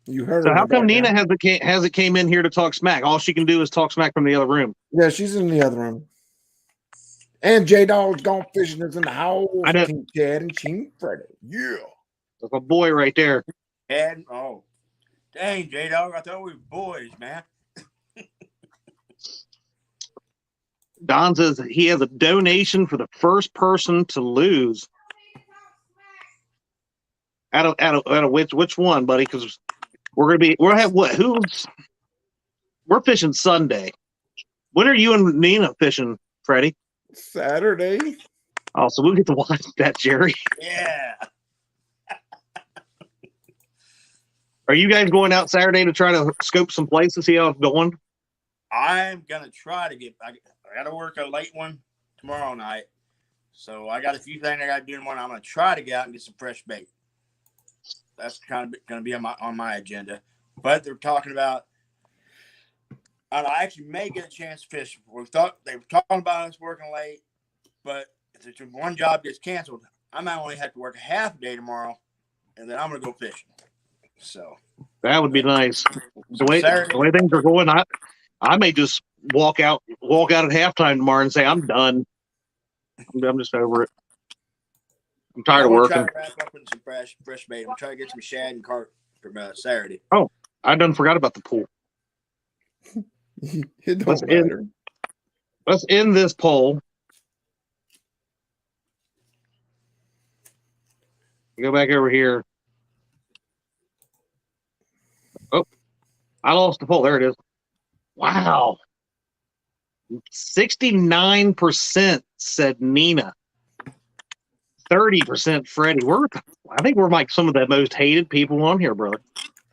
You heard her. So how come Nina hasn't came in here to talk smack? All she can do is talk smack from the other room. Yeah, she's in the other room. And J-Dog's gone fishing is in the house. I know. King Chad and King Freddy. Yeah. That's my boy right there. And dang, J-Dog, I thought we were boys, man. Don says he has a donation for the first person to lose. Out of which one, buddy? Because we're fishing Sunday. When are you and Nina fishing, Freddie? Saturday. Oh, so we'll get to watch that, Jerry. Yeah. Are you guys going out Saturday to try to scope some places, see how it's going? I'm gonna try to get. I got to work a late one tomorrow night, so I got a few things I got to do in the morning. I'm gonna try to get out and get some fresh bait. That's kind of gonna be on my agenda. But they're talking about. I actually may get a chance to fish. They were talking about us working late, but if one job gets canceled, I might only have to work a half day tomorrow, and then I'm gonna go fishing. So that would be nice. The way things are going, I may just walk out at halftime tomorrow and say I'm done. I'm just over it. I'm tired of working. I'm trying to wrap up with some fresh bait. I'm trying to get some shad and carp for Saturday. Oh, I done forgot about the pool. It don't matter. Let's end this poll. Go back over here. Oh, I lost the poll. There it is. Wow. 69% said Nina. 30% Freddie. I think we're like some of the most hated people on here, brother.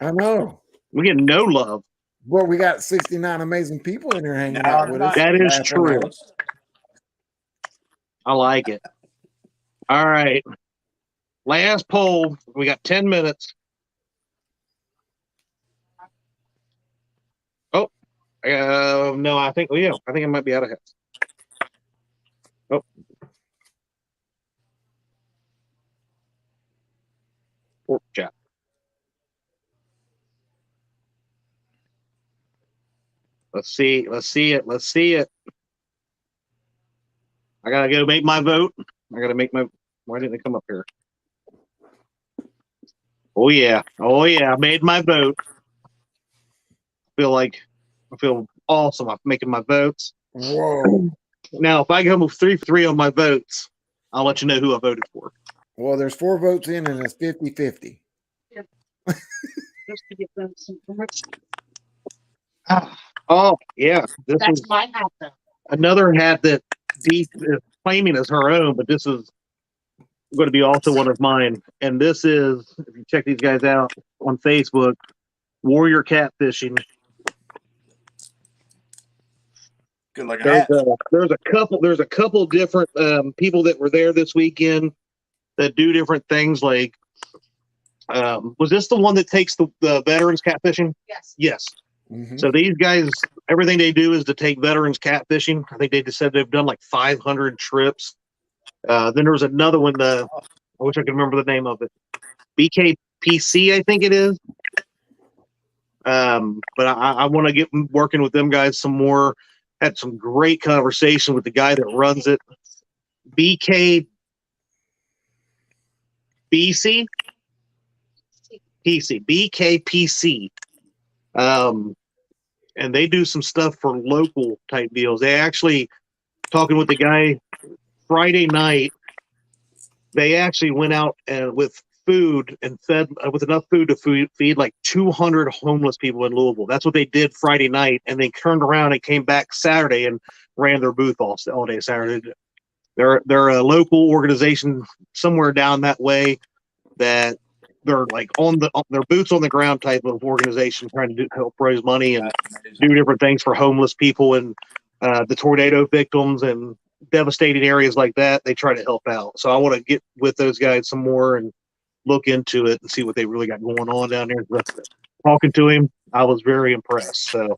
I know. We get no love. Well, we got 69 amazing people in here hanging No, out with us. that is laughing true. at us. I like it. All right. Last poll. We got 10 minutes. Oh, no, I think it might be out of hands. Oh. Pork chop. Let's see it. I gotta go make my vote. Why didn't it come up here? Oh yeah, I made my vote. I feel awesome. I'm making my votes. Whoa. Now, if I go with 3 for 3 on my votes, I'll let you know who I voted for. Well, there's 4 votes in and it's 50-50. Just to get them some information. Oh yeah, That's my hat though. another hat that Dee is claiming as her own, but this is going to be also one of mine. And this is, if you check these guys out on Facebook, Warrior Catfishing. Good looking hat. There's a couple different people that were there this weekend that do different things. Like, was this the one that takes the veterans catfishing? Yes. Yes. Mm-hmm. So these guys, everything they do is to take veterans catfishing. I think they just said they've done like 500 trips. Then there was another one. I wish I could remember the name of it. BKPC, I think it is. But I want to get working with them guys some more. Had some great conversation with the guy that runs it. BKPC. BKPC. And they do some stuff for local type deals. They actually, talking with the guy Friday night, they actually went out with food and fed with enough food to feed like 200 homeless people in Louisville. That's what they did Friday night, and they turned around and came back Saturday and ran their booth all day Saturday. They're a local organization somewhere down that way that they're like on their boots on the ground type of organization, trying to help raise money and do different things for homeless people and the tornado victims and devastated areas like that. They try to help out. So I want to get with those guys some more and look into it and see what they really got going on down there. But talking to him, I was very impressed. So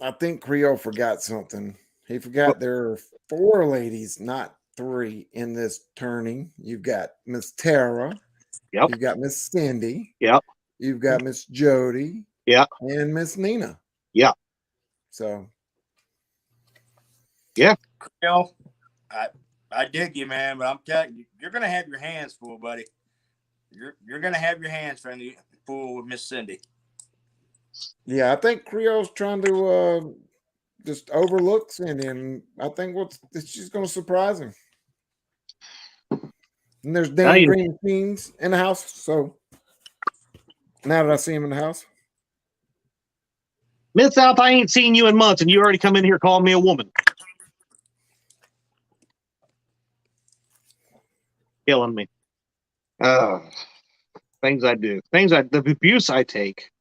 I think Creole forgot something. He forgot there are 4 ladies, not 3, in this turning. You've got Miss Tara. Yep. You've got Miss Cindy. Yep. You've got Miss Jody. Yep. And Miss Nina. Yeah. So. Yeah. Creole, I dig you, man, but I'm telling you, you're gonna have your hands full, buddy. You're gonna have your hands full with Miss Cindy. Yeah, I think Creole's trying to just overlook Cindy, and I think she's gonna surprise him. And there's Dan Green Fiends in the house, so now that I see him in the house. Mid-South, I ain't seen you in months, and you already come in here calling me a woman. Killing me. Things I do. The abuse I take.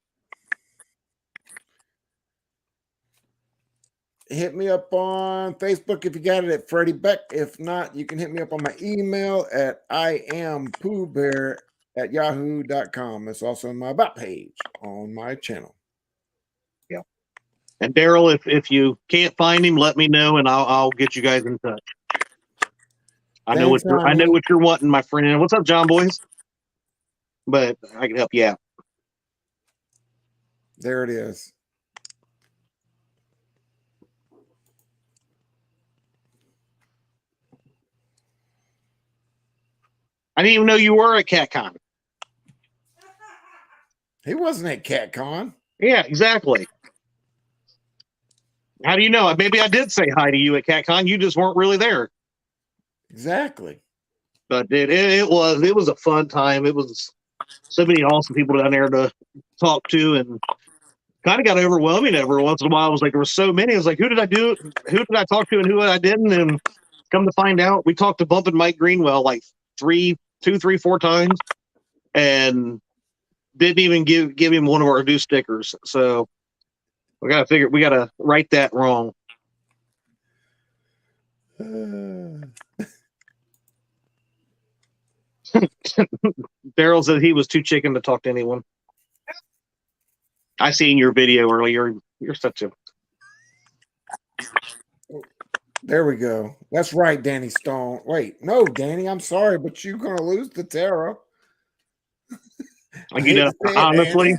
Hit me up on Facebook if you got it at Freddie Beck. If not, you can hit me up on my email at iampoohbear@yahoo.com. It's also in my about page on my channel. Yeah. And Daryl, if you can't find him, let me know and I'll get you guys in touch. I know what you're wanting, my friend. What's up, John Boys? But I can help you out. There it is. I didn't even know you were at CatCon. He wasn't at CatCon. Yeah, exactly. How do you know? Maybe I did say hi to you at CatCon. You just weren't really there. Exactly. But it was a fun time. It was so many awesome people down there to talk to, and kind of got overwhelming every once in a while. I was like, there were so many. I was like, who did I talk to and who I didn't? And come to find out, we talked to Bump and Mike Greenwell like 3, 4 times and didn't even give him one of our new stickers. So we got to right that wrong. Daryl said he was too chicken to talk to anyone. I seen your video earlier. You're such a. There we go. That's right, Danny Stone. Wait, no, Danny, I'm sorry, but you're gonna lose to Tara. You know, honestly,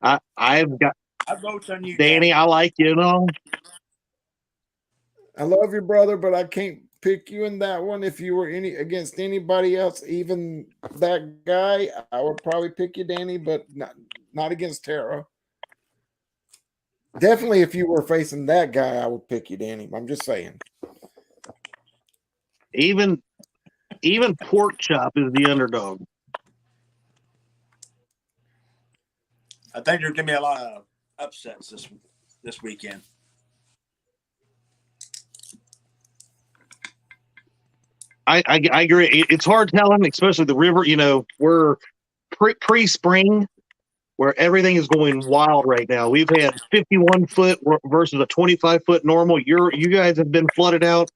I've got. I vote on you, Danny. I like you, I love your brother, but I can't pick you in that one. If you were against anybody else, even that guy, I would probably pick you, Danny, but not against Tara. Definitely, if you were facing that guy, I would pick you, Danny. I'm just saying. Even Pork Chop is the underdog. I think there's gonna be a lot of upsets this weekend. I agree. It's hard telling, especially the river. You know, we're pre-spring, where everything is going wild right now. We've had 51 foot versus a 25 foot normal. You guys have been flooded out.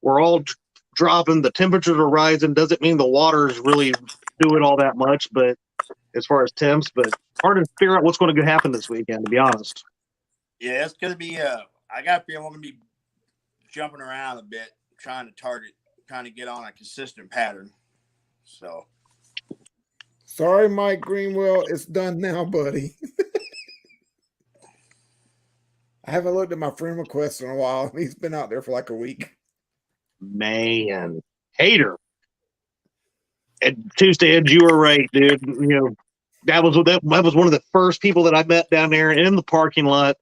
We're all dropping. The temperatures are rising. Doesn't mean the water's really doing all that much, but as far as temps, but hard to figure out what's going to happen this weekend, to be honest. Yeah, it's going to be, I got a feeling I'm going to be jumping around a bit, trying to get on a consistent pattern. So. Sorry, Mike Greenwell. It's done now, buddy. I haven't looked at my friend request in a while. He's been out there for like a week. Man, hater. And Tuesday, Ed, you were right, dude. You know, that was one of the first people that I met down there in the parking lot.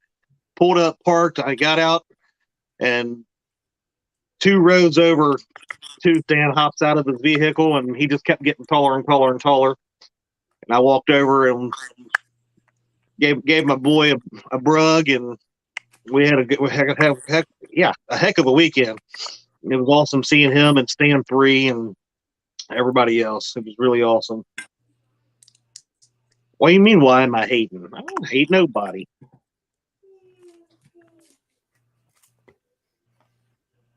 Pulled up, parked. I got out, and 2 rows over, Dan hops out of his vehicle, and he just kept getting taller and taller and taller. And I walked over and gave my boy a brug, and we had a heck of a weekend. It was awesome seeing him and Stan 3 and everybody else. It was really awesome. What do you mean, why am I hating? I don't hate nobody.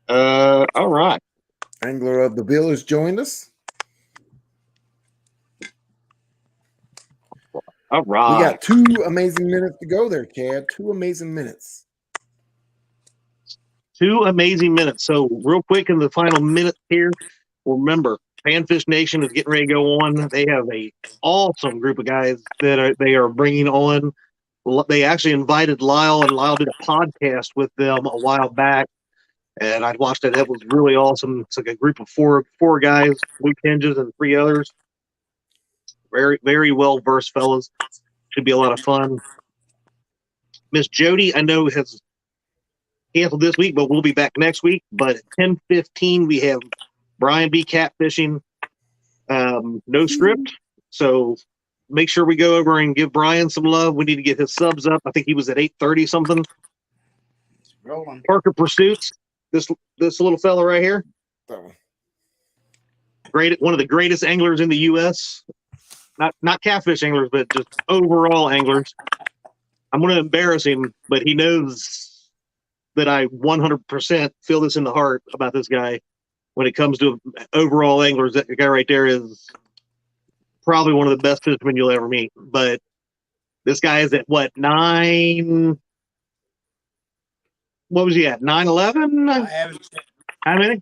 All right. Angler of the Bill has joined us. All right. We got 2 amazing minutes to go there, Chad. 2 amazing minutes. 2 amazing minutes. So real quick in the final minute here, remember, Panfish Nation is getting ready to go on. They have a awesome group of guys that they are bringing on. They actually invited Lyle, and Lyle did a podcast with them a while back, and I watched it. It was really awesome. It's like a group of four guys, Luke Hinges and 3 others. Very, very well-versed fellas. Should be a lot of fun. Miss Jody, I know, has canceled this week, but we'll be back next week. But at 10:15, we have Brian B. Catfishing, no script. So make sure we go over and give Brian some love. We need to get his subs up. I think he was at 8:30 something. Rolling. Parker Pursuits, this little fella right here. Great, one of the greatest anglers in the U.S. Not catfish anglers, but just overall anglers. I'm going to embarrass him, but he knows that I 100% feel this in the heart about this guy. When it comes to overall anglers, that guy right there is probably one of the best fishermen you'll ever meet. But this guy is at what, 9? What was he at? 911? I haven't. How many?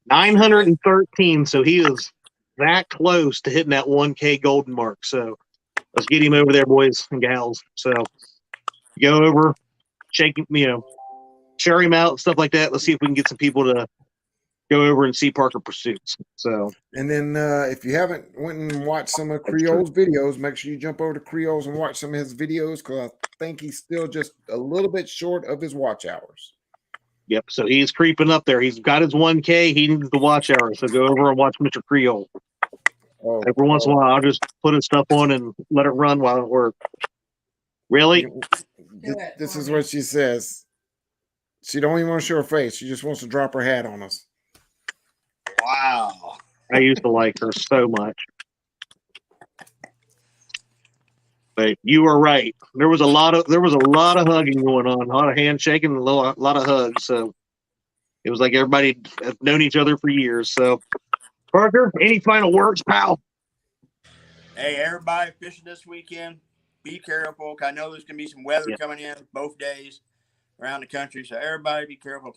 913. So he is that close to hitting that 1K golden mark. So let's get him over there, boys and gals. So go over, shake him, share him out, stuff like that. Let's see if we can get some people to go over and see Parker Pursuits. So, and then if you haven't went and watched some of Creole's videos, make sure you jump over to Creole's and watch some of his videos, because I think he's still just a little bit short of his watch hours. Yep. So he's creeping up there. He's got his 1K. He needs the watch hours. So go over and watch Mr. Creole. Every once in a while, I'll just put his stuff on and let it run while Really? This is what she says. She don't even want to show her face. She just wants to drop her hat on us. Wow. I used to like her so much. But you were right. There was a lot of hugging going on, a lot of handshaking, a lot of hugs. So it was like everybody had known each other for years. So Parker, any final words, pal? Hey, everybody fishing this weekend, be careful. I know there's gonna be some weather coming in both days around the country, so everybody be careful.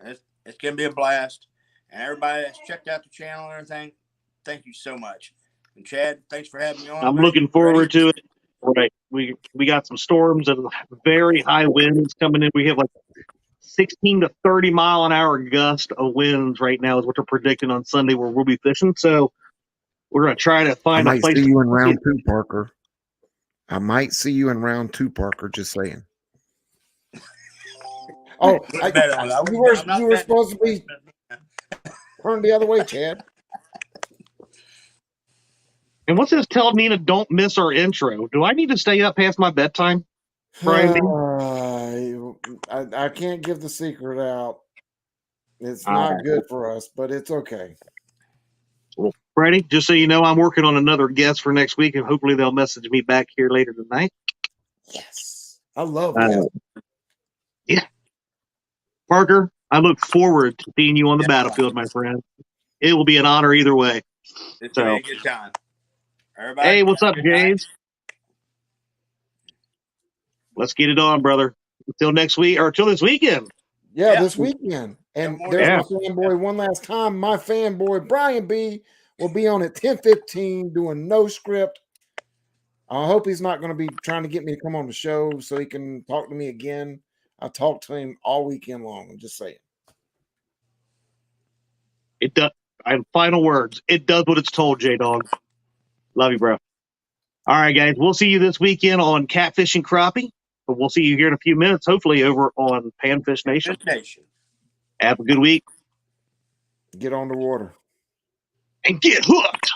It's gonna be a blast. And everybody that's checked out the channel and everything, thank you so much. And Chad, thanks for having me on. I'm looking forward to it. Right, we got some storms and very high winds coming in. We have like 16 to 30 mile an hour gust of winds right now is what they're predicting on Sunday where we'll be fishing. So we're gonna try to find a place. I might see you in round 2, Parker. I might see you in round 2, Parker. Just saying. Oh, you were supposed to be turned the other way, Chad. And what's this telling Nina don't miss our intro? Do I need to stay up past my bedtime, Brian? I can't give the secret out. It's not good for us, but it's okay. Well, Freddie, just so you know, I'm working on another guest for next week, and hopefully they'll message me back here later tonight. Yes. I love that. Yeah. Parker, I look forward to seeing you on the battlefield, my friend. It will be an honor either way. It's going to be a good time. Everybody, hey, what's up, James? Let's get it on, brother. Until next week, or until this weekend. Yeah, this weekend. And there's my fanboy one last time. My fanboy, Brian B., will be on at 10:15 doing no script. I hope he's not going to be trying to get me to come on the show so he can talk to me again. I talked to him all weekend long. I'm just saying. It does. I have final words. It does what it's told, J-Dog. Love you, bro. All right, guys. We'll see you this weekend on Catfish and Crappie. But we'll see you here in a few minutes, hopefully over on Panfish Nation. Have a good week. Get on the water. And get hooked.